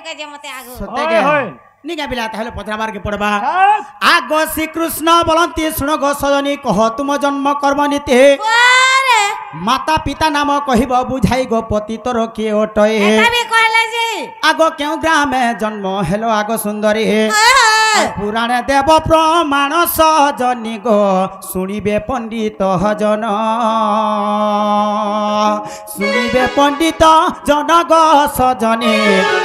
ढोका जे मते आगो सत्य के नी क्या पिला ताहले पचराबार के पड़बा आगो श्री कृष्ण बोलंती सुनो गो सजनी कह तुम जन्म कर्म नीति माता पिता नाम कहिब बुझाई गो पति तोर किए ओटए एटा भी कहले जी आगो क्यों ग्राम में जन्म हेलो आगो सुंदरी पुराण देव प्रमाण सजनी गो शुणिबे पंडित जन शुणिबे पंडित जन गो सजनी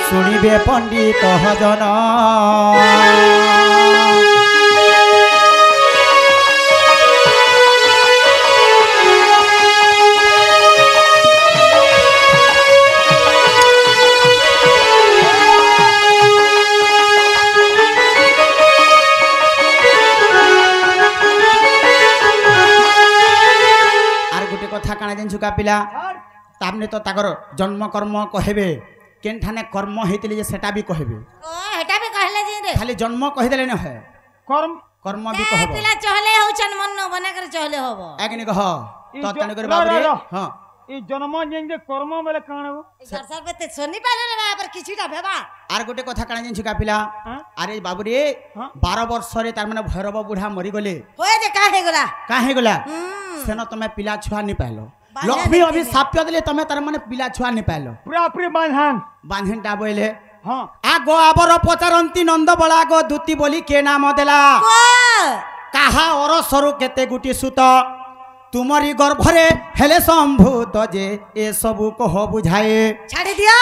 शुणिबे पंडित जन कथा काना जिनसु का पिला तामने तो ताकर जन्म कर्म कहबे केन ठाने कर्म हेतिले जे सेटा भी कहबे ओ हेटा भी कहले जी रे खाली जन्म कहि देले न है कर्म भी कहबो पिला चहले होचन मन न बना कर चहले होबो आगनी कह तो तने कर बाबू रे हां ई जन्म जे कर्म बेले काना हो सरसर पे ते सोनी पाले रे बाबर किछिटा भेबा आर गोटे कथा काना जिनसु का पिला अरे बाबू रे 12 वर्ष रे तार माने भैरव बुढ़ा मरि गले होय जे का हे गोला सेनो तमे पिला छुआ नि पाइलो लक्ष्मी अभी साप्य देले तमे तार माने पिला छुआ नि पाइलो पूरा बांधन टा बोइले हां आगो आबर पचारंती नंद बला गो दूती बोली के नाम देला काहा और सरु केते गुटी सुत तुमरी गर्भरे हेले संभूत जे ए सबु कह बुझाए छाड़ी दिया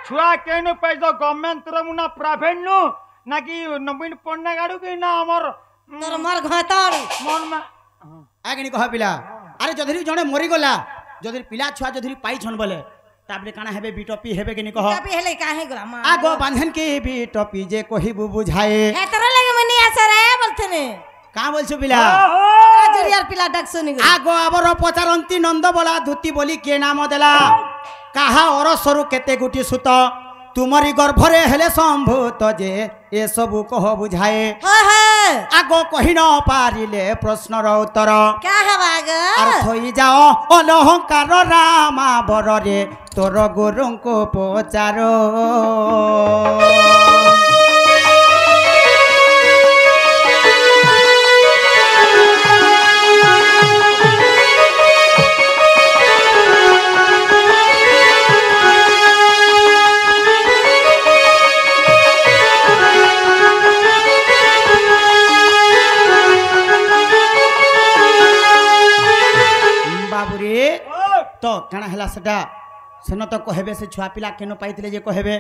छुआ केनो पैसो गवर्नमेंट तरमुना प्राइवेट नु ना कि नवीन पन्ना गाडू कि ना हमर तोर मर घतर मन में आगनी कह पिला अरे जधरी जणे मरि गला जधरी पिला छुआ जधरी पाई छन बोले ताबरे काना हेबे बिटपी हेबे कि नि कह बिटपी हेले काहे गोला मा आगो बांधन के बिटपी जे कहिबु बुझाए हे तोर लगे मनी आसरे बोलथने का बोलछु पिला जरियार पिला डाक सुनी गो आगो आबर पचारंती नंद बोला धुती बोली के नाम देला काहा और सरु केते गुटी सुत तुमरी गर्भरे हेले संभूत जे ए सबु कह बुझाए आगो कहि न पारिले प्रश्नर उत्तर क्या हवा गो अर्थ होई जाओ अलहंकार रामा बररे तोर गुरुंको पचारो तो काना हला सेटा सेन तो कहबे से छुआ पिला केनो पाइतिले जे कहबे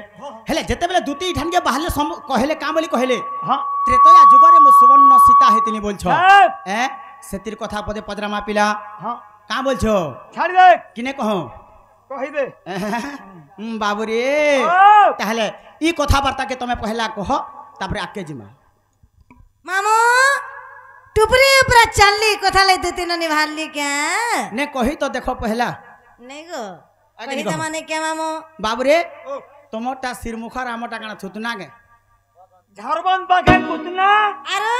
हेले जते बेले दुती ठान के बाहले कहले का बोली कहले हां त्रेतया जुगरे मो सुवर्ण सीता हेतिनी बोलछो ए सेतिर कथा पदे पजरामा पिला हां का बोलछो छाड़ दे किने कहो कहि दे बाबू रे ताहले ई कथा वार्ता के तमे पहला कह तापरे आके जिमा मामू टुपरी ऊपर चलली कथा ले देती न निभाली क्या ने कही तो देखो पहला नहीं गो कही त माने क्या मामू बाबू रे तमोटा सिरमुखर आमटा काना थुतना के झारबन बागे कुतना आरो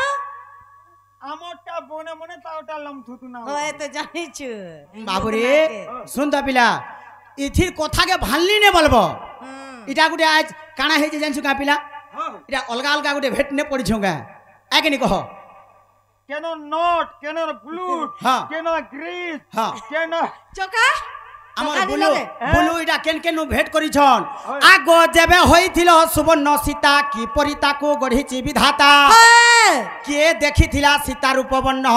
आमटा बोने बोने तावटा लम थुतना होय तो जानि छु बाबू रे सुन त पिला इथिर कथा के भालनी ने बोलबो इटा गुटे आज काना हे जे जानछु का पिला इटा अलगा अलगा गुटे भेट ने पड़ी छुगा आके नि कहो केनो नोट केनो ब्लूट केनो ग्रीस केनो चोका हमर बुलु बुलु इटा केन केनु भेट करी छन आगो जेबे होइथिलो सुवर्ण सीता की परिता को गढिछि विधाता के देखिथिला सीता रूप वर्ण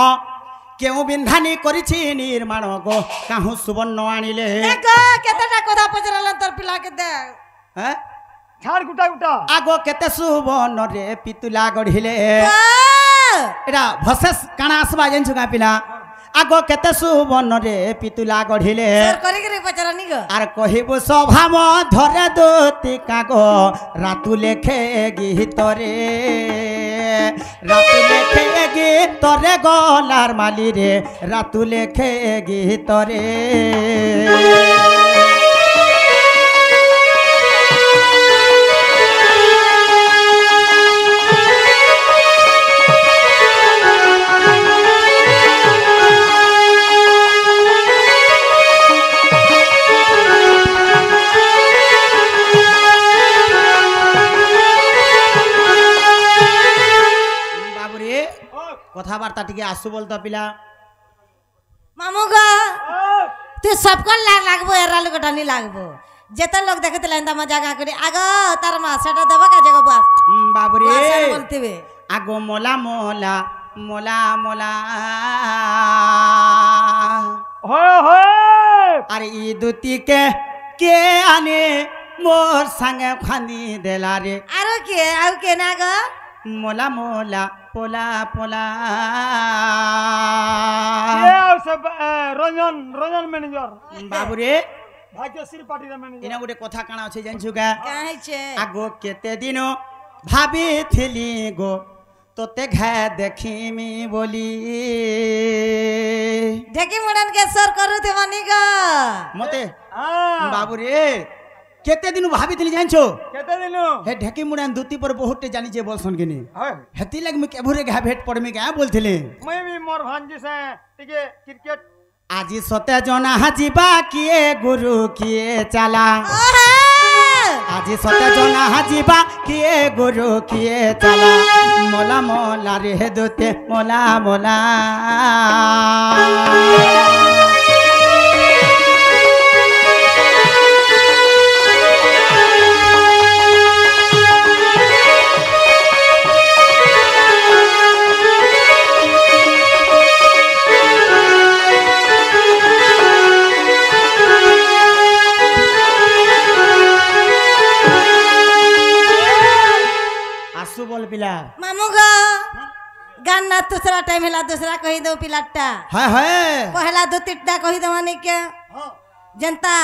केउ बिंधानी करिछि निर्माण गो काहू सुवर्ण आनिले देखो केतेटा कथा पचरलन तोर पिला के दे हैं छाड़ गुटा गुटा आगो केते सुवर्ण रे पितुला गढिले एटा भसेस काना आसबा जेनछु का पिला आगो केते सुवर्ण रे पितुला गढिले सर करि करि पचरनी गो आर कहिबो सभा म धरे दोती कागो रातु लेखे गीत रे रातु लेखे गीत रे गलार माली रे रातु लेखे गीत रे কথাবার্তা টিকে আসু বলতো পিলা মামু গো তুই सबको লাগবো এরা লোকটা নি লাগবো যেতে লোক দেখতে লাইন তা মজা গা করি আগ তার মা সেটা দেবা কাজে গো বাস বাবুরে বলতিবে আগো মোলা মোলা মোলা মোলা হয় হয় আর ই দুতিকে কে আনে মোর সঙ্গে খানি দেলা রে আর কে না গো মোলা মোলা পোলা পোলা রঞ্জন রঞ্জন ম্যানেজার বাবুরে ভাগ্যশ্রী পার্টির ম্যানেজার এনা গোটে কথা কাଣା আছে জানছু গা কাহিছে আগো কেতে দিন ভাবিথিলি গো তোতে ঘা দেখিমি বলি ঢেকি মুড়ান কে সর করু তে মানি গো মতে বাবুরে কেতে দিন ভাবিথিলি জানছো কেতে দিনু হে ঢেকি মুড়ান দুতি पर बहुते जानी जे बोलसन केनी হয় हेती लग में केभरे घा भेट पड़मे क्या बोलथिले मैं भी मोर भांजी से टिके क्रिकेट আজি সতে জনা হাজিবা কিয়ে গুরু কিয়ে চালা আজি সতে জনা হাজিবা কিয়ে গুরু কিয়ে চালা মোলা মোলা রে দুতে মোলা মোলা আসু বল পিলা মামু গো গান না दूसरा टाइम हैला दूसरा कहि दो पिलाटा হ্যাঁ হ্যাঁ पहला दो तिट्टा कहि दो माने के जनता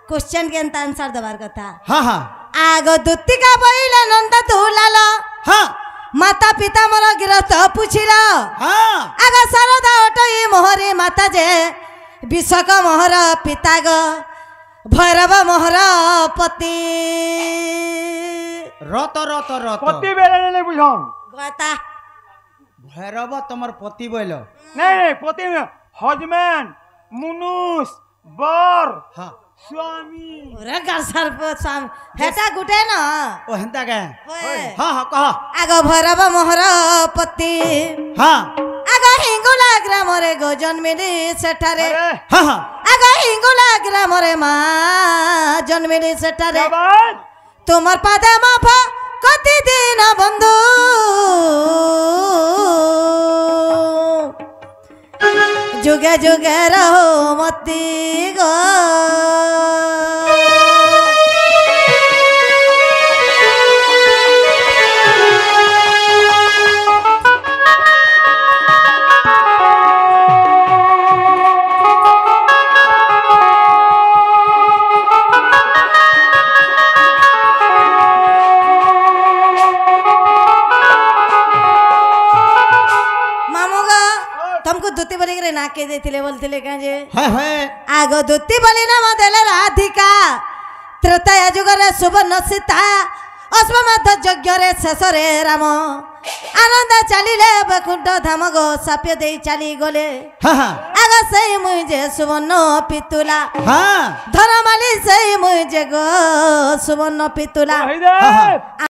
क्वेश्चन के आंसर दबार कथा হ্যাঁ হ্যাঁ आगो दुत्तिका बइला नंद तुलाल হ্যাঁ माता पिता मोर गिरत पुछिल হ্যাঁ आगो सरदा ओटई मोहरे माता जे विश्वक मोहर पिता गो भैरव मोहर पति রত রত রত পতি বেলে নেই বুঝন গতা ভৈরব তোমার পতি বইল নেই নেই পতি হজম্যান মুনুষ বর হ্যাঁ স্বামী ওরে গারসার পছাম হেটা গুটে না ও হেন্তা কে হয় হ্যাঁ হ্যাঁ কহ आगो भैरव मोहर पति হ্যাঁ आगो हिंगुला ग्राम रे गो जन्मिली सेठारे अरे হ্যাঁ হ্যাঁ आगो हिंगुला ग्राम रे मा जन्मिली सेठारे क्या बात তোমার পাদে মাফা কতি দিন বন্ধু যুগে যুগে রহো মতি গো तुमको दुत्ती बलि करे ना के देथिले बोलथिले काजे হ্যাঁ হ্যাঁ आगो दुत्ती बलि ना मदेले राधिका त्रैतया जुगरे सुवर्ण सीता अस्ममध्य यज्ञ रे शेष रे राम आनंद चलिले बैकुंठ धाम गो साप्य देई चली गले হ্যাঁ হ্যাঁ आगो सेई मुई जे सुवर्ण पितुला হ্যাঁ धरमाली सेई मुई जे गो सुवर्ण पितुला वहीदे